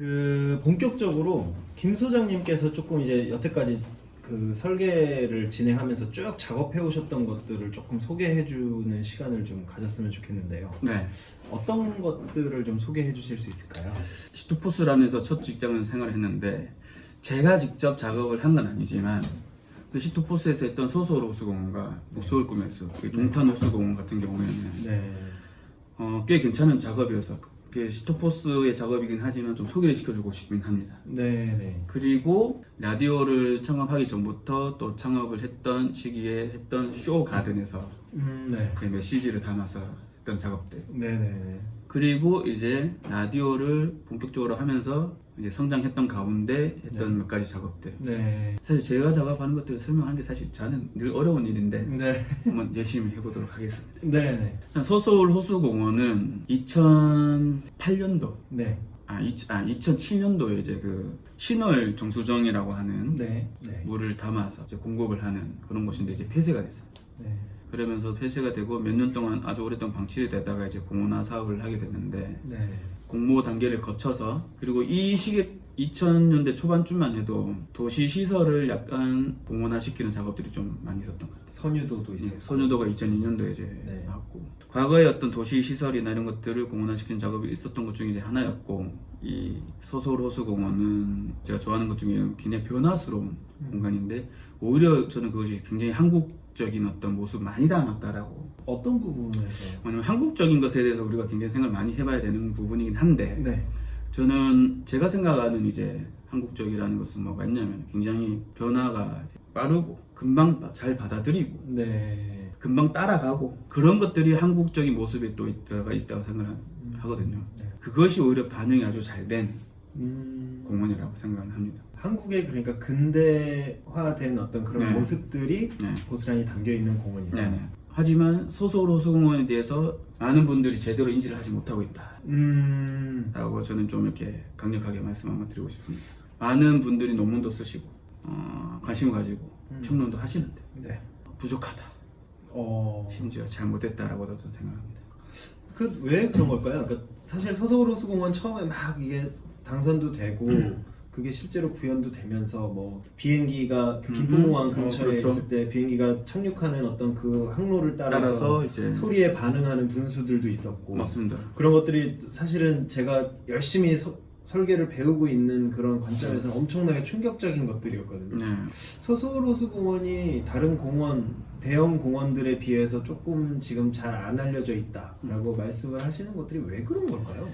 그 본격적으로 김 소장님께서 조금 이제 여태까지 그 설계를 진행하면서 쭉 작업해 오셨던 것들을 조금 소개해 주는 시간을 좀 가졌으면 좋겠는데요. 네. 어떤 것들을 좀 소개해 주실 수 있을까요? 시토포스라면서 첫 직장을 생활을 했는데 제가 직접 작업을 한 건 아니지만 그 시토포스에서 했던 소소올 호수공원과 목소를 꿈에서 동탄 호수공원 같은 경우에는 네. 꽤 괜찮은 작업이어서 그게 시토포스의 작업이긴 하지만 좀 소개를 시켜주고 싶긴 합니다. 네. 그리고 라디오를 창업하기 전부터 또 창업을 했던 시기에 했던 쇼 가든에서 네. 그 메시지를 담아서 했던 작업들. 네네. 그리고 이제 라디오를 본격적으로 하면서 이제 성장했던 가운데 했던 몇 가지 작업들. 네. 사실 제가 작업하는 것들을 설명하는 게 사실 저는 늘 어려운 일인데 네. 한번 열심히 해보도록 하겠습니다. 네. 소소올 호수공원은 2008년도 네. 2007년도에 이제 그 신월 정수정이라고 하는 네. 네. 물을 담아서 이제 공급을 하는 그런 곳인데 이제 폐쇄가 됐어요. 네. 그러면서 폐쇄가 되고 몇 년 동안 아주 오랫동안 방치가 되다가 이제 공원화 사업을 하게 됐는데 네. 공모 단계를 거쳐서 그리고 이 시기 2000년대 초반쯤만 해도 도시 시설을 약간 공원화시키는 작업들이 좀 많이 있었던 것 같아요. 선유도도 있어요. 선유도가 2002년도에 이제 네. 나왔고 과거에 어떤 도시 시설이나 이런 것들을 공원화시키는 작업이 있었던 것 중에 이제 하나였고 이 소소올 호수공원은 제가 좋아하는 것 중에 굉장히 변화스러운 공간인데 오히려 저는 그것이 굉장히 한국적인 어떤 모습 많이 담았다라고. 어떤 부분에서? 왜냐면 한국적인 것에 대해서 우리가 굉장히 생각을 많이 해봐야 되는 부분이긴 한데 네. 저는 제가 생각하는 이제 한국적이라는 것은 뭐가 있냐면 굉장히 변화가 빠르고 금방 잘 받아들이고 네. 금방 따라가고 그런 것들이 한국적인 모습에 또 들어가 있다고 생각을 하거든요. 네. 그것이 오히려 반영이 아주 잘 된 음... 공원이라고 생각을 합니다. 한국의 그러니까 근대화된 어떤 그런 네. 모습들이 네. 고스란히 담겨 있는 공원이다. 네네. 하지만 소소올 호수공원에 대해서 많은 분들이 제대로 인지를 하지 못하고 있다. 라고 저는 좀 이렇게 강력하게 말씀 한번 드리고 싶습니다. 많은 분들이 논문도 쓰시고 관심을 가지고 평론도 하시는데 네. 부족하다. 심지어 잘못됐다라고도 저는 생각합니다. 그 왜 그런 걸까요? 그러니까 사실 서서울 호수공원 처음에 막 이게 당선도 되고 그게 실제로 구현도 되면서 뭐 비행기가 그 김포공항 근처에 그렇죠. 있을 때 비행기가 착륙하는 어떤 그 항로를 따라서 이제 소리에 반응하는 분수들도 있었고 맞습니다. 그런 것들이 사실은 제가 열심히 설계를 배우고 있는 그런 관점에서는 엄청나게 충격적인 것들이었거든요. 네. 서서울 호수공원이 다른 공원, 대형 공원들에 비해서 조금 지금 잘 안 알려져 있다라고 말씀을 하시는 것들이 왜 그런 걸까요?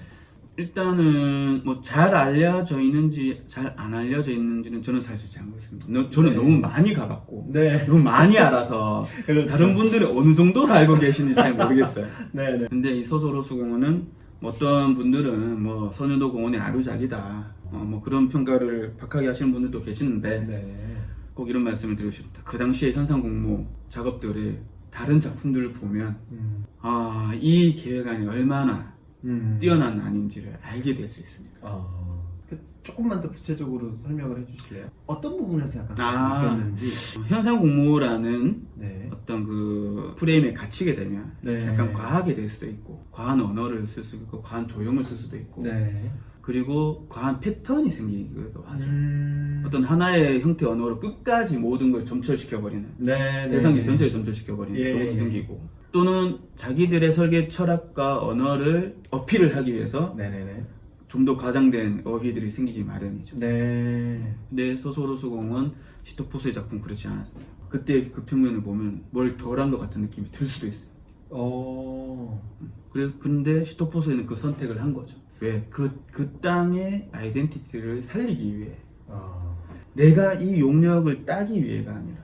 일단은 뭐 잘 알려져 있는지 잘 안 알려져 있는지는 저는 사실 잘 모르겠습니다. 저는 네. 너무 많이 가봤고 네. 너무 많이 알아서 그렇죠. 다른 분들이 어느 정도로 알고 계신지 잘 모르겠어요. 네. 근데 이 소소올 호수공원은 어떤 분들은 뭐 선유도 공원의 아류작이다 뭐 그런 평가를 박하게 하시는 분들도 계시는데 네. 꼭 이런 말씀을 드리고 싶습니다. 그 당시에 현상 공모 작업들의 다른 작품들을 보면 이 계획안이 얼마나 뛰어난 안인지를 알게 될 수 있습니다. 조금만 더 구체적으로 설명을 해주실래요? 어떤 부분에서 약간 느꼈는지. 현상 공모라는 네. 어떤 그 프레임에 갇히게 되면 네. 약간 과하게 될 수도 있고 과한 언어를 쓸 수도 있고 과한 조형을 쓸 수도 있고 네. 그리고 과한 패턴이 생기기도 하죠. 어떤 어떤 하나의 형태 언어로 끝까지 모든 걸 점철시켜버리는 대상지 전체를 점철시켜버리는 경우도 생기고 또는 자기들의 설계 철학과 언어를 어필을 하기 위해서 좀 더 과장된 어휘들이 생기기 마련이죠. 네. 근데 소소올 호수공원 시토포스의 작품 그렇지 않았어요. 그때 그 평면을 보면 뭘 덜한 것 같은 느낌이 들 수도 있어요. 그래서 근데 시토포스에는 그 선택을 한 거죠. 왜? 그 땅의 아이덴티티를 살리기 위해. 내가 이 용역을 따기 위해가 아니라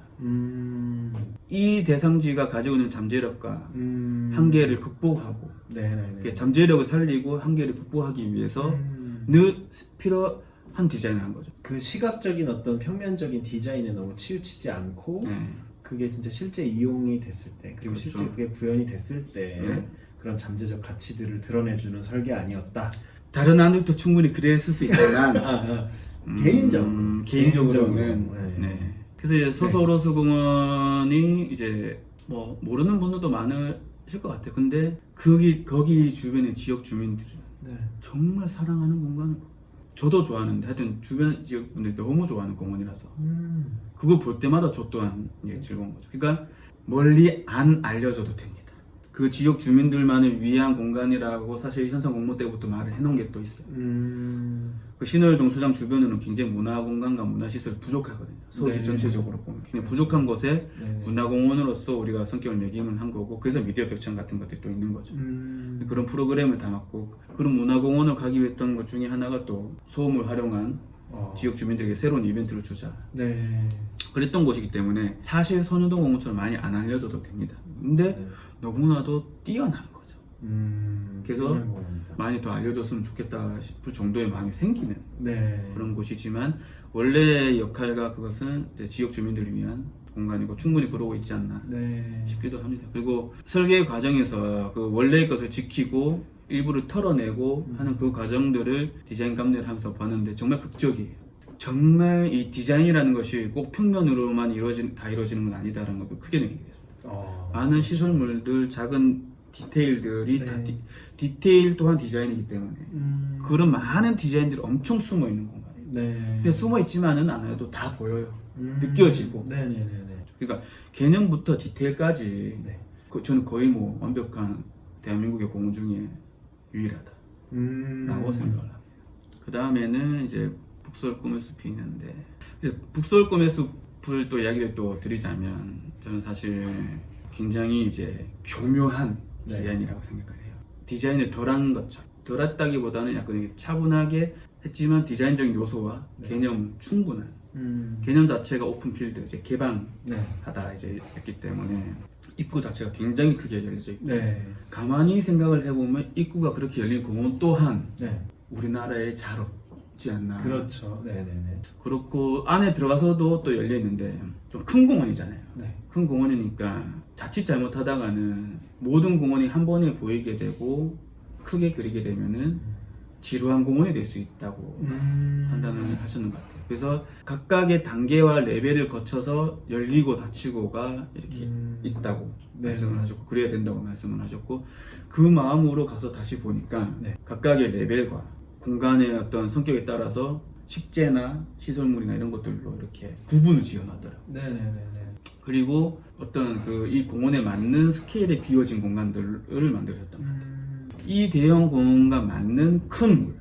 이 대상지가 가지고 있는 잠재력과 한계를 극복하고 잠재력을 살리고 한계를 극복하기 위해서 늘 필요한 디자인을 한 거죠. 그 시각적인 어떤 평면적인 디자인에 너무 치우치지 않고 그게 진짜 실제 이용이 됐을 때 그리고 그렇죠. 실제 그게 구현이 됐을 때 그런 잠재적 가치들을 드러내주는 설계 아니었다. 다른 안들도 충분히 그랬을 수 있지만 개인적으로는 네. 그래서 이제 소소올 호수공원이 이제 뭐 모르는 분들도 많으실 것 같아요. 근데 거기 주변의 지역 주민들은 정말 사랑하는 공간을 저도 좋아하는데 하여튼 주변 지역 분들이 너무 좋아하는 공원이라서 그걸 볼 때마다 저 또한 이제 즐거운 거죠. 그러니까 멀리 안 알려져도 됩니다. 그 지역 주민들만을 위한 공간이라고 사실 현상 공모 때부터 말을 해놓은 게 또 있어요. 그 신월 정수장 주변에는 굉장히 문화공간과 문화시설이 부족하거든요. 서울시 네. 전체적으로 보면 굉장히 부족한 곳에 네. 문화공원으로서 우리가 성격을 매김을 한 거고, 그래서 미디어 벽장 같은 것들이 또 있는 거죠. 그런 프로그램을 담았고, 그런 문화공원을 가기 위해 했던 것 중에 하나가 또 소음을 활용한 지역 주민들에게 새로운 이벤트를 주자. 네. 그랬던 곳이기 때문에 사실 선유도 공원처럼 많이 안 알려져도 됩니다. 근데 네. 너무나도 뛰어난 거죠. 그래서 뛰어난 공원이다. 많이 더 알려줬으면 좋겠다 싶을 정도의 마음이 생기는 네. 그런 곳이지만, 원래의 역할과 그것은 이제 지역 주민들을 위한 공간이고 충분히 그러고 있지 않나 네. 싶기도 합니다. 그리고 설계 과정에서 그 원래의 것을 지키고 일부를 털어내고 하는 그 과정들을 디자인 감내를 하면서 봤는데 정말 극적이에요. 정말 이 디자인이라는 것이 꼭 평면으로만 다 이루어지는 건 아니다라는 걸 크게 느끼게 됐습니다. 많은 시설물들, 작은 디테일들이 네. 다 디테일 또한 디자인이기 때문에 그런 많은 디자인들이 엄청 숨어 있는 공간이에요. 네. 근데 숨어 있지만은 않아도 다 보여요. 느껴지고. 네네네네. 그러니까 개념부터 디테일까지 네. 저는 거의 뭐 완벽한 대한민국의 공원 중에 유일하다라고 생각을 합니다. 그 다음에는 이제 북서울 꿈의 숲이 있는데, 북서울 꿈의 숲을 또 이야기를 또 드리자면, 저는 사실 굉장히 이제 교묘한 네. 디자인이라고 생각을 해요. 디자인을 덜한 것처럼, 덜했다기보다는 약간 이렇게 차분하게 했지만 디자인적인 요소와 네. 개념은 충분한, 개념 자체가 오픈필드, 이제 개방하다 네. 이제 했기 때문에 입구 자체가 굉장히 크게 열려져 있고, 네. 가만히 생각을 해보면 입구가 그렇게 열린 공원 또한 네. 우리나라에 잘 없지 않나. 그렇죠. 네네네. 그렇고 안에 들어가서도 또 열려 있는데 좀 큰 공원이잖아요. 네. 큰 공원이니까 자칫 잘못하다가는 모든 공원이 한 번에 보이게 되고 크게 그리게 되면은 지루한 공원이 될 수 있다고 판단을 하셨는 것 같아요. 그래서 각각의 단계와 레벨을 거쳐서 열리고 닫히고가 이렇게 있다고 네. 말씀을 하셨고, 그래야 된다고 말씀을 하셨고, 그 마음으로 가서 다시 보니까 네. 각각의 레벨과 공간의 어떤 성격에 따라서 식재나 시설물이나 이런 것들로 이렇게 구분을 지어놨더라고요. 네네네네. 그리고 어떤 그 이 공원에 맞는 스케일에 비워진 공간들을 만드셨던 것 같아요. 이 대형 공원과 맞는 큰 물,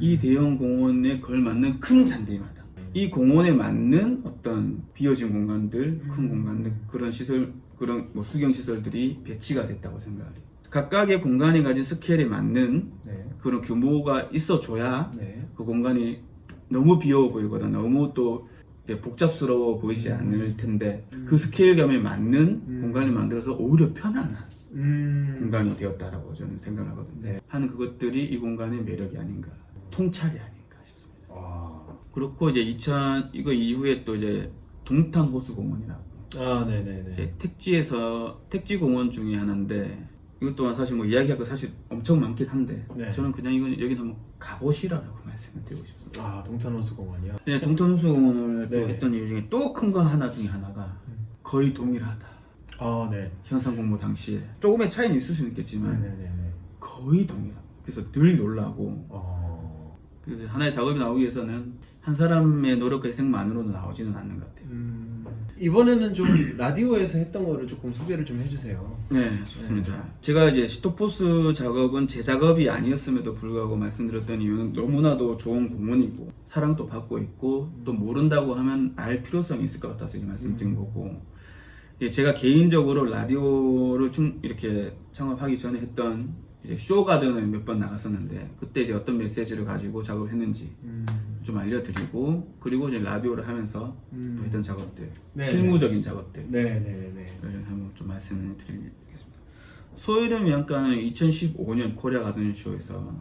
이 대형 공원에 걸맞는 큰 잔디마당, 이 공원에 맞는 어떤 비어진 공간들, 큰 공간들, 그런 시설, 그런 뭐 수경 시설들이 배치가 됐다고 생각을 해요. 각각의 공간이 가진 스케일에 맞는 네. 그런 규모가 있어줘야 네. 그 공간이 너무 비어 보이거나 너무 또 복잡스러워 보이지 않을 텐데, 그 스케일감에 맞는 공간을 만들어서 오히려 편안한 공간이 되었다라고 저는 생각하거든요. 네. 하는 그것들이 이 공간의 매력이 아닌가, 통찰이 아닌가 싶습니다. 와. 그렇고 이제 이거 이후에 또 이제 동탄 호수공원이라고, 아, 네네네. 이제 택지 공원 중에 하나인데, 이것 또한 사실 뭐 이야기할 거 사실 엄청 많긴 한데, 네. 저는 저는 그냥 이건 여기 한번 가보시라고 말씀을 드리고 싶습니다. 아, 동탄호수공원이요? 네, 동탄 호수공원을 또 네. 했던 이유 중에 또 큰 거 하나 중에 하나가 거의 동일하다. 아, 네. 현상 공모 당시에 조금의 차이는 있을 수는 있겠지만 네네네. 거의 동일하다. 그래서 늘 놀라고, 그래서 하나의 작업이 나오기 위해서는 한 사람의 노력과 희생만으로는 나오지는 않는 것 같아요. 이번에는 좀 라디오에서 했던 거를 조금 소개를 좀 해주세요. 네, 좋습니다. 제가 이제 시토포스 작업은 제 작업이 아니었음에도 불구하고 말씀드렸던 이유는 너무나도 좋은 공원이고 사랑도 받고 있고 또 모른다고 하면 알 필요성이 있을 것 같아서 이제 말씀드린 거고, 제가 개인적으로 라디오를 이렇게 창업하기 전에 했던 이제 쇼가든을 몇 번 나갔었는데, 그때 이제 어떤 메시지를 가지고 작업을 했는지 좀 알려드리고, 그리고 이제 라디오를 하면서 또 했던 작업들, 네. 실무적인 작업들 네네네. 한번 좀 말씀을 드리겠습니다. 소이름 위안가는 2015년 코리아 가든 쇼에서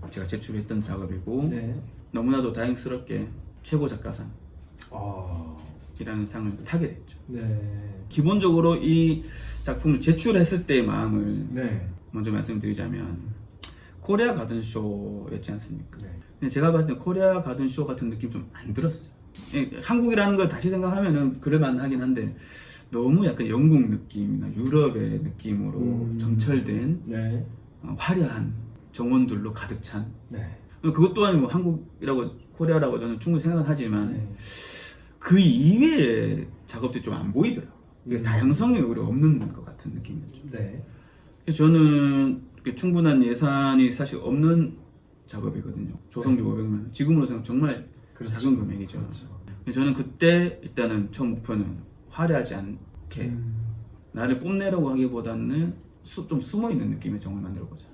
제가 제출했던 작업이고, 네. 너무나도 다행스럽게 최고 작가상 아. 이라는 상을 타게 됐죠. 네. 기본적으로 이 작품을 제출했을 때의 마음을 네. 먼저 말씀드리자면, 코리아 가든 쇼였지 않습니까? 네. 근데 제가 봤을 때 코리아 가든 쇼 같은 느낌 좀 안 들었어요. 한국이라는 걸 다시 생각하면은 그럴만하긴 한데, 너무 약간 영국 느낌이나 유럽의 느낌으로 정철된 네. 화려한 정원들로 가득 찬, 네. 그것 또한 뭐 한국이라고 코리아라고 저는 충분히 생각은 하지만 네. 그 이외의 작업들이 좀 안 보이더라고요. 이게 다양성이 오히려 없는 것 같은 느낌이었죠. 네. 그래서 저는 충분한 예산이 사실 없는 작업이거든요. 조성비 500만 원. 지금으로 생각 정말 그렇죠. 작은 금액이죠. 그렇죠. 그래서 저는 그때 일단은 처음 목표는 화려하지 않게 나를 뽐내려고 하기보다는 좀 숨어 있는 느낌의 정을 만들어보자.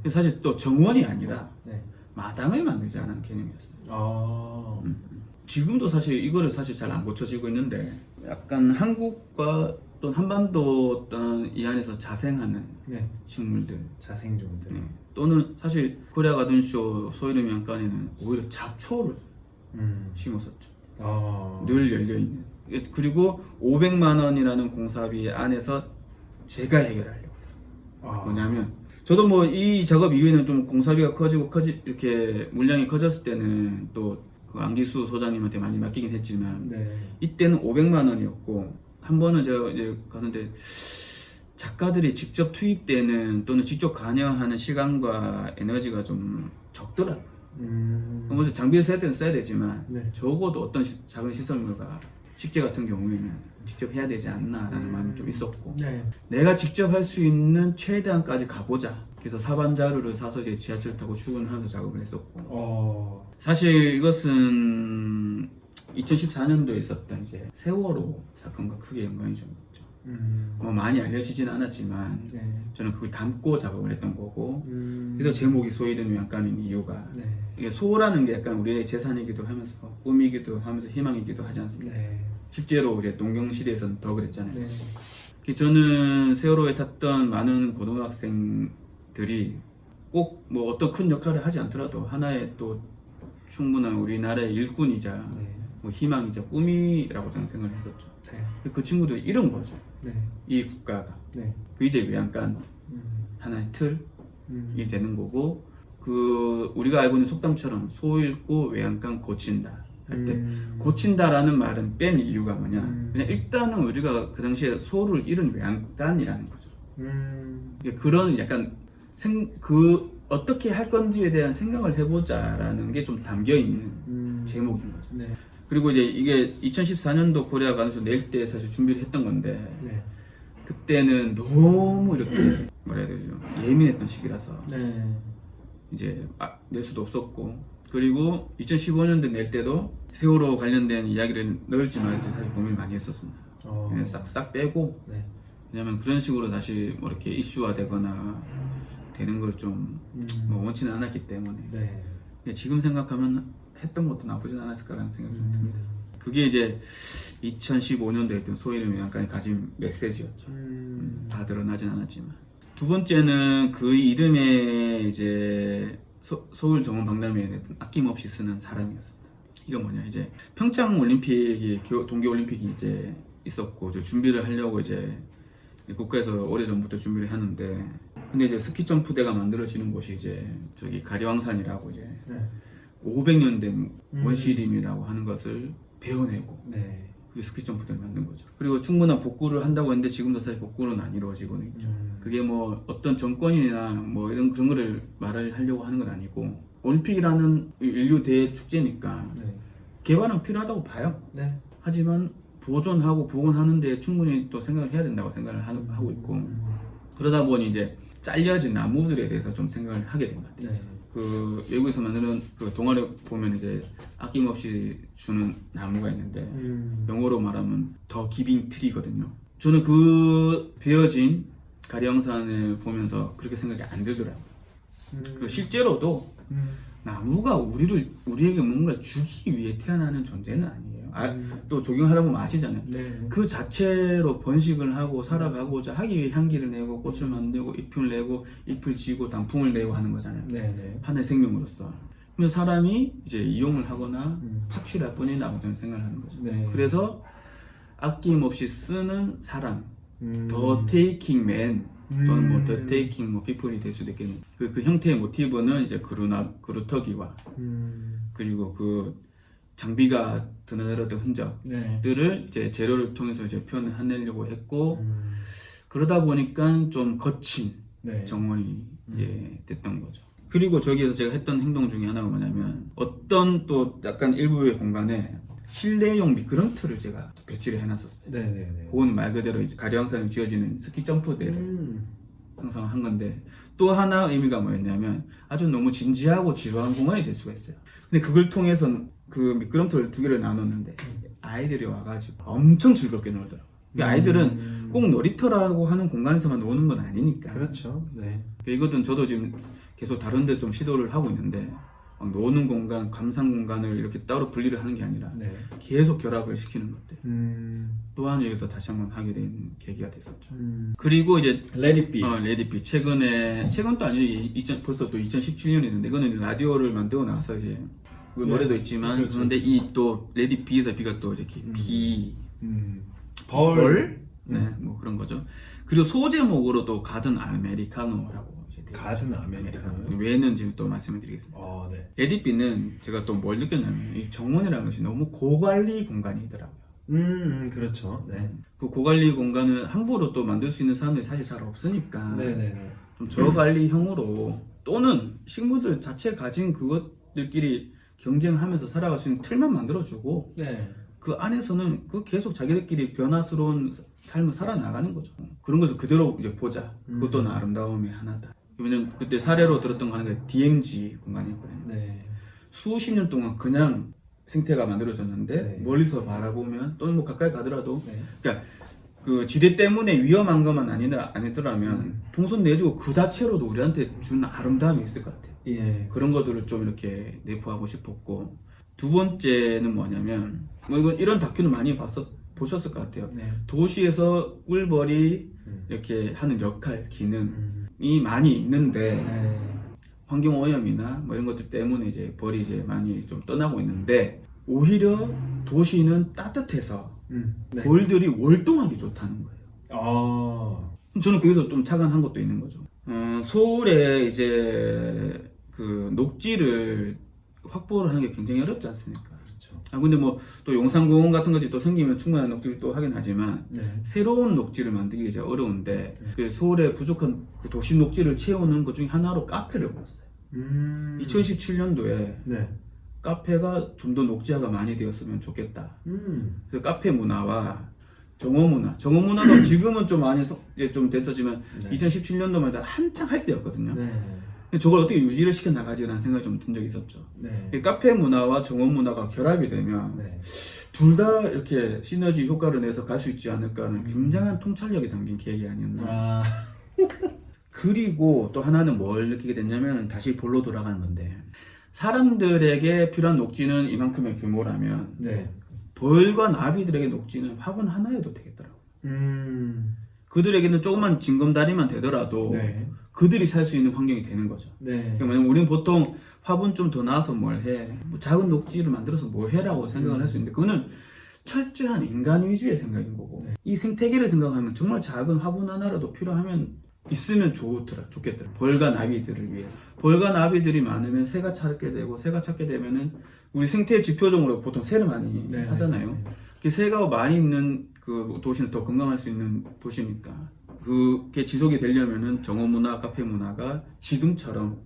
그래서 사실 또 정원이 아니라 네. 마당을 만들자는 개념이었어요. 아. 지금도 사실 이거를 사실 잘 안 고쳐지고 있는데 약간 한국과 또 한반도 어떤 이 안에서 자생하는 네. 식물들 자생종들. 네. 또는 사실 코리아 가든쇼 소이름이 안간에는 오히려 잡초를 심었었죠. 아. 늘 열려있는. 그리고 500만 원이라는 공사비 안에서 제가 해결하려고 했어요. 아. 뭐냐면 저도 뭐 이 작업 이후에는 좀 공사비가 커지고 이렇게 물량이 커졌을 때는 또 그 안기수 소장님한테 많이 맡기긴 했지만 네. 이때는 500만 원이었고 한 번은 제가 이제 갔는데 작가들이 직접 투입되는 또는 직접 관여하는 시간과 에너지가 좀 적더라고요. 먼저 장비를 써야 되는 써야 되지만 네. 적어도 어떤 작은 시설물과 식재 같은 경우에는 직접 해야 되지 않나라는 마음이 좀 있었고 네. 내가 직접 할 수 있는 최대한까지 가보자. 그래서 사반 자루를 사서 이제 지하철 타고 출근하면서 작업을 했었고 사실 이것은 2014년도에 있었던 이제 세월호 사건과 크게 연관이 좀 있죠. 뭐 많이 알려지진 않았지만 네. 저는 그걸 담고 작업을 했던 거고 그래서 제목이 소이든 약간인 이유가 네. 이게 소라는 게 약간 우리의 재산이기도 하면서 꿈이기도 하면서 희망이기도 하지 않습니까? 네. 실제로 이제 동경시대에서는 더 그랬잖아요. 네. 저는 세월호에 탔던 많은 고등학생들이 꼭 뭐 어떤 큰 역할을 하지 않더라도 하나의 또 충분한 우리나라의 일꾼이자 네. 뭐 희망이자 꿈이라고 저는 생각을 했었죠. 네. 그 친구들이 이런 거죠. 네. 이 국가가 네. 그 이제 외양간 음. 하나의 틀이 되는 거고 그 우리가 알고 있는 속담처럼 소 잃고 외양간 고친다 할 때 고친다라는 말은 뺀 이유가 뭐냐 그냥 일단은 우리가 그 당시에 소를 잃은 외양간이라는 거죠. 그런 약간 어떻게 할 건지에 대한 생각을 해보자라는 게 좀 담겨 있는 제목인 거죠. 네. 그리고 이제 이게 2014년도 코리아 가든쇼 낼 때 사실 준비를 했던 건데 네. 그때는 너무 이렇게 뭐라 해야 되죠 예민했던 시기라서 네. 이제 낼 수도 없었고 그리고 2015년도 낼 때도 세월호 관련된 이야기를 넣을지 말지 사실 고민을 많이 했었습니다. 그냥 싹 빼고 네. 왜냐면 그런 식으로 다시 뭐 이렇게 이슈화되거나 되는 걸 좀 뭐 원치는 않았기 때문에 네. 근데 지금 생각하면 했던 것도 나쁘진 않았을까라는 생각이 좀 듭니다. 그게 이제 2015년도에 했던 소이름이 약간 가진 메시지였죠. 다 드러나진 않았지만 두 번째는 그 이듬해 이제 서울 정원 박람회에 아낌없이 쓰는 사람이었습니다. 이거 뭐냐 이제 평창 올림픽이 동계 올림픽이 이제 있었고 저 준비를 하려고 이제 국가에서 오래전부터 준비를 하는데 근데 이제 스키 점프대가 만들어지는 곳이 이제 저기 가리왕산이라고 이제 500년 된 원시림이라고 하는 것을 배워내고 네. 그게 스키 점프대를 만든 거죠. 그리고 충분한 복구를 한다고 했는데 지금도 사실 복구는 안 이루어지고 있죠. 그게 뭐 어떤 정권이나 뭐 이런 그런 거를 말을 하려고 하는 건 아니고 올림픽이라는 인류 대축제니까 네. 개발은 필요하다고 봐요. 네. 하지만 보존하고 복원하는 데 충분히 또 생각을 해야 된다고 생각을 하고 있고 그러다 보니 이제 잘려진 나무들에 대해서 좀 생각을 하게 된 것 같아요. 네. 그 외국에서 만드는 그 동아리 보면 이제 아낌없이 주는 나무가 있는데 영어로 말하면 더 기빙 트리거든요. 저는 그 베어진 가리왕산을 보면서 그렇게 생각이 안 들더라고요. 그리고 실제로도 나무가 우리에게 뭔가 주기 위해 태어나는 존재는 아니에요. 또 조경하다 보면 아시잖아요. 네. 그 자체로 번식을 하고 살아가고자 하기 위해 향기를 내고 꽃을 만들고 잎을 내고 잎을 지고 단풍을 내고 하는 거잖아요. 네. 하나의 생명으로서. 그래서 사람이 이제 이용을 하거나 착취를 할 뿐이라고 저는 생각을 하는 거죠. 네. 그래서 아낌없이 쓰는 사람, 더 테이킹 맨 또는 뭐 더 테이킹 뭐 피플이 될 수도 있겠네요. 그 형태의 모티브는 이제 그루터기와 그리고 그 장비가 드러내던 흔적들을 이제 재료를 통해서 이제 표현을 해내려고 했고 그러다 보니까 좀 거친 네. 정원이 이제 됐던 거죠. 그리고 저기에서 제가 했던 행동 중에 하나가 뭐냐면 어떤 또 약간 일부의 공간에 실내용 미끄럼틀을 제가 배치를 해놨었어요. 네네네. 그거는 말 그대로 이제 가량산에 지어지는 스키 점프대를 항상 한 건데 또 하나 의미가 뭐였냐면 아주 너무 진지하고 지루한 공간이 될 수가 있어요. 근데 그걸 통해서 그 미끄럼틀 두 개를 나눴는데 아이들이 와가지고 엄청 즐겁게 놀더라고요. 아이들은 꼭 놀이터라고 하는 공간에서만 노는 건 아니니까. 그렇죠. 네. 이것은 저도 지금 계속 다른 데 좀 시도를 하고 있는데 막 노는 공간, 감상 공간을 이렇게 따로 분리를 하는 게 아니라 네. 계속 결합을 시키는 것들 또한 여기서 다시 한번 하게 된 계기가 됐었죠. 그리고 이제 Let it be. Let it be 최근도 아니고 벌써 또 2017년이는데 이거는 라디오를 만들고 나서 이제 그 네. 노래도 있지만 그렇죠. 그런데 이 또 Let it be에서 비가 또 이렇게 벌. 네, 뭐 그런 거죠. 그리고 소제목으로 또 가든 아메리카노라고 이제 되어 가든 있죠. 아메리카노요? 왜는 지금 또 말씀을 드리겠습니다. 네. 에디비는 제가 또 뭘 느꼈냐면 이 정원이라는 것이 너무 고관리 공간이더라고요. 그렇죠. 네. 그 고관리 공간을 함부로 또 만들 수 있는 사람들이 사실 잘 없으니까 네네네. 좀 저관리형으로 또는 식물들 자체 가진 그것들끼리 경쟁하면서 살아갈 수 있는 틀만 만들어주고 네. 그 안에서는 그 계속 자기들끼리 변화스러운 삶을 살아나가는 거죠. 그런 것을 그대로 이제 보자. 그것도 아름다움의 하나다. 왜냐면 그때 사례로 들었던 거 하나가 DMZ 공간이었거든요. 네. 수십 년 동안 그냥 생태가 만들어졌는데 네. 멀리서 바라보면 또는 뭐 가까이 가더라도 네. 그러니까 그 지대 때문에 위험한 것만 아니더라면 동선 내주고 그 자체로도 우리한테 준 아름다움이 있을 것 같아요. 예. 그런 것들을 좀 이렇게 내포하고 싶었고 두 번째는 뭐냐면 뭐 이런 다큐는 많이 보셨을 것 같아요. 네. 도시에서 꿀벌이 이렇게 하는 역할, 기능이 많이 있는데 네. 환경 오염이나 뭐 이런 것들 때문에 이제 벌이 이제 많이 좀 떠나고 있는데 오히려 도시는 따뜻해서 네. 벌들이 월동하기 좋다는 거예요. 저는 거기서 좀 착안한 것도 있는 거죠. 서울에 이제 그 녹지를 확보를 하는 게 굉장히 어렵지 않습니까? 그렇죠. 근데 뭐 또 용산공원 같은 것이 또 생기면 충분한 녹지를 또 하긴 하지만 네. 새로운 녹지를 만들기 이제 어려운데 그 서울의 부족한 그 도시 녹지를 채우는 것 중에 하나로 카페를 봤어요. 2017년도에 네. 카페가 좀 더 녹지화가 많이 되었으면 좋겠다. 그래서 카페 문화와 정원 문화가 지금은 좀 많이 이제 좀 됐었지만 네. 2017년도만 해도 한창 할 때였거든요. 네. 근데 저걸 어떻게 유지를 시켜 나가지라는 생각이 좀 든 적이 있었죠. 네. 이 카페 문화와 정원 문화가 결합이 되면 네. 둘 다 이렇게 시너지 효과를 내서 갈 수 있지 않을까는 굉장한 통찰력이 담긴 계획이 아니었나. 그리고 또 하나는 뭘 느끼게 됐냐면 다시 볼로 돌아가는 건데 사람들에게 필요한 녹지는 이만큼의 규모라면 네. 벌과 나비들에게 녹지는 화분 하나여도 되겠더라고. 그들에게는 조그만 징검다리만 되더라도 네. 그들이 살 수 있는 환경이 되는 거죠. 네. 그러니까 우리는 보통 화분 좀 더 나와서 뭘 해, 뭐 작은 녹지를 만들어서 뭘 해라고 생각을 할 수 있는데 그거는 철저한 인간 위주의 생각인 거고 네. 이 생태계를 생각하면 정말 작은 화분 하나라도 필요하면 있으면 좋겠더라. 벌과 나비들을 위해서. 벌과 나비들이 많으면 새가 찾게 되고 새가 찾게 되면은 우리 생태 지표적으로 보통 새를 많이 네. 하잖아요. 그 새가 많이 있는 그 도시는 더 건강할 수 있는 도시니까 그게 지속이 되려면은 정원 문화, 카페 문화가 지금처럼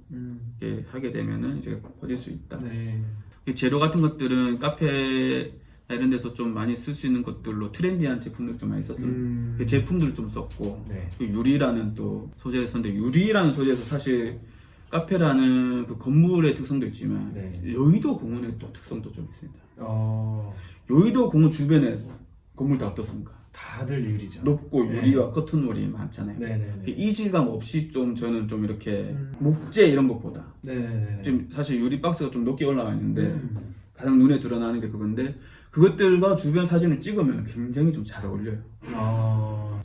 이렇게 하게 되면은 이제 퍼질 수 있다. 네. 이 재료 같은 것들은 카페 이런 데서 좀 많이 쓸 수 있는 것들로 트렌디한 제품들 좀 많이 썼어요. 그 제품들을 좀 썼고 네. 그 유리라는 또 소재를 썼는데 유리라는 소재에서 사실 카페라는 그 건물의 특성도 있지만 네. 여의도 공원의 또 특성도 좀 있습니다. 어. 여의도 공원 주변에 건물 다 어떻습니까? 다들 유리죠. 높고 네. 유리와 커튼홀이 많잖아요. 네네네. 이질감 없이 좀 저는 좀 이렇게 목재 이런 것보다 네네네. 지금 사실 유리 박스가 좀 높게 올라가 있는데 가장 눈에 드러나는 게 그건데 그것들과 주변 사진을 찍으면 굉장히 좀 잘 어울려요.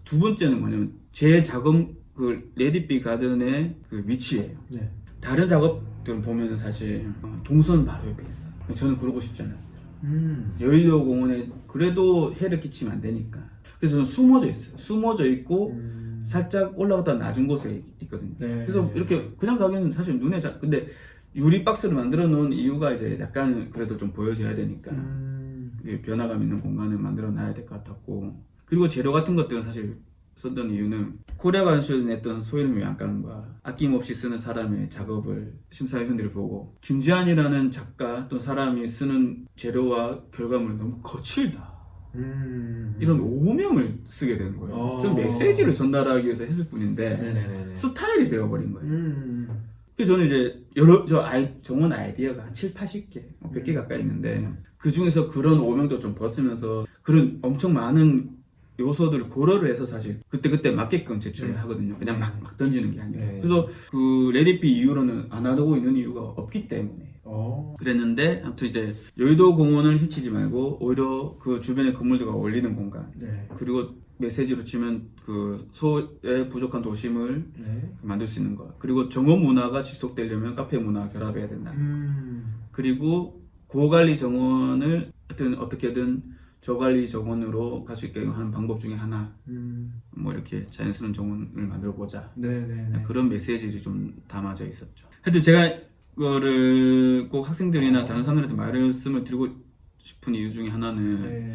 두 번째는 뭐냐면 제 작업 그 레디비 가든의 그 위치예요. 네. 다른 작업들은 보면은 사실 동선 바로 옆에 있어요. 저는 그러고 싶지 않았어요. 여의도 공원에 그래도 해를 끼치면 안 되니까. 그래서 저는 숨어져 있어요. 숨어져 있고 살짝 올라갔다 낮은 곳에 있거든요. 네. 그래서 이렇게 그냥 가기는 사실 눈에 잘 근데 유리 박스를 만들어 놓은 이유가 이제 약간 그래도 좀 보여줘야 되니까 변화감 있는 공간을 만들어 놔야 될 것 같았고 그리고 재료 같은 것들은 사실 썼던 이유는 코리아 가든쇼에 냈던 소일의 외양간과 아낌없이 쓰는 사람의 작업을 심사위원들이 보고 김지한이라는 작가 또 사람이 쓰는 재료와 결과물이 너무 거칠다. 이런 오명을 쓰게 되는 거예요. 좀 메시지를 전달하기 위해서 했을 뿐인데 네네네네. 스타일이 되어버린 거예요. 그래서 저는 이제 정원 아이디어가 한 7, 80개, 100개 가까이 있는데 그 중에서 그런 오명도 좀 벗으면서 그런 엄청 많은 요소들을 고려를 해서 사실 그때 맞게끔 제출을 하거든요. 그냥 막 던지는 게 아니라. 그래서 그 레디피 이후로는 안 하고 있는 이유가 없기 때문에. 그랬는데 아무튼 이제 여의도 공원을 해치지 말고 오히려 그 주변의 건물들과 어울리는 공간. 그리고 메시지로 치면 그 소의 부족한 도심을 만들 수 있는 것. 그리고 정원 문화가 지속되려면 카페 문화와 결합해야 된다. 그리고 고관리 정원을 하여튼 어떻게든 저관리 정원으로 갈 수 있게 하는 방법 중에 하나. 뭐 이렇게 자연스러운 정원을 만들어 보자. 그런 메시지들이 좀 담아져 있었죠. 하여튼 제가 이거를 꼭 학생들이나 다른 사람들한테 말씀을 드리고 싶은 이유 중에 하나는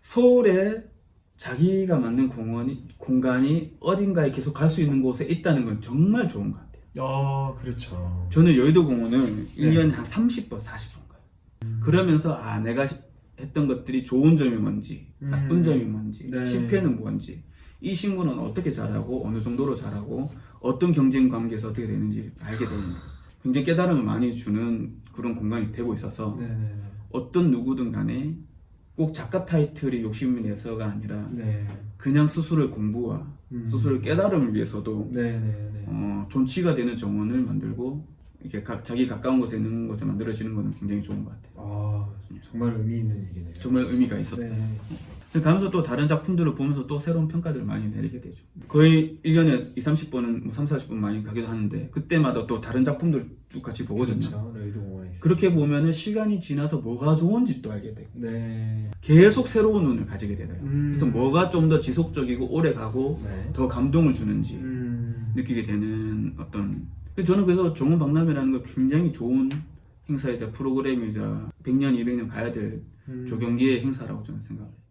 서울에 자기가 만든 공간이 어딘가에 계속 갈 수 있는 곳에 있다는 건 정말 좋은 것 같아요. 그렇죠. 저는 여의도 공원을 1년에 한 30번, 40번 가요. 그러면서 내가 했던 것들이 좋은 점이 뭔지, 나쁜 점이 뭔지, 실패는 뭔지, 이 친구는 어떻게 잘하고 어느 정도로 잘하고 어떤 경쟁 관계에서 어떻게 되는지 알게 됩니다. 굉장히 깨달음을 많이 주는 그런 공간이 되고 있어서 어떤 누구든 간에 꼭 작가 타이틀이 욕심이 내서가 아니라 그냥 스스로의 공부와 스스로의 깨달음을 위해서도 존치가 되는 정원을 만들고 이렇게 자기 가까운 곳에 있는 곳에 만들어지는 것은 굉장히 좋은 것 같아요. 정말 의미 있는 얘기네요. 정말 의미가 있었어요. 가면서 또 다른 작품들을 보면서 또 새로운 평가들을 많이 내리게 되죠. 거의 1년에 20, 30번은 뭐 3, 40번 많이 가기도 하는데 그때마다 또 다른 작품들 쭉 같이 보거든요. 그렇죠. 여의도 공원에 있어요. 그렇게 보면은 시간이 지나서 뭐가 좋은지 또 알게 되고 계속 새로운 눈을 가지게 되더라고요. 그래서 뭐가 좀 더 지속적이고 오래 가고 더 감동을 주는지 느끼게 되는 어떤. 저는 그래서 정원 박람회라는 거 굉장히 좋은 행사이자 프로그램이자 100년, 200년 가야 될 조경기의 행사라고 저는 생각해요.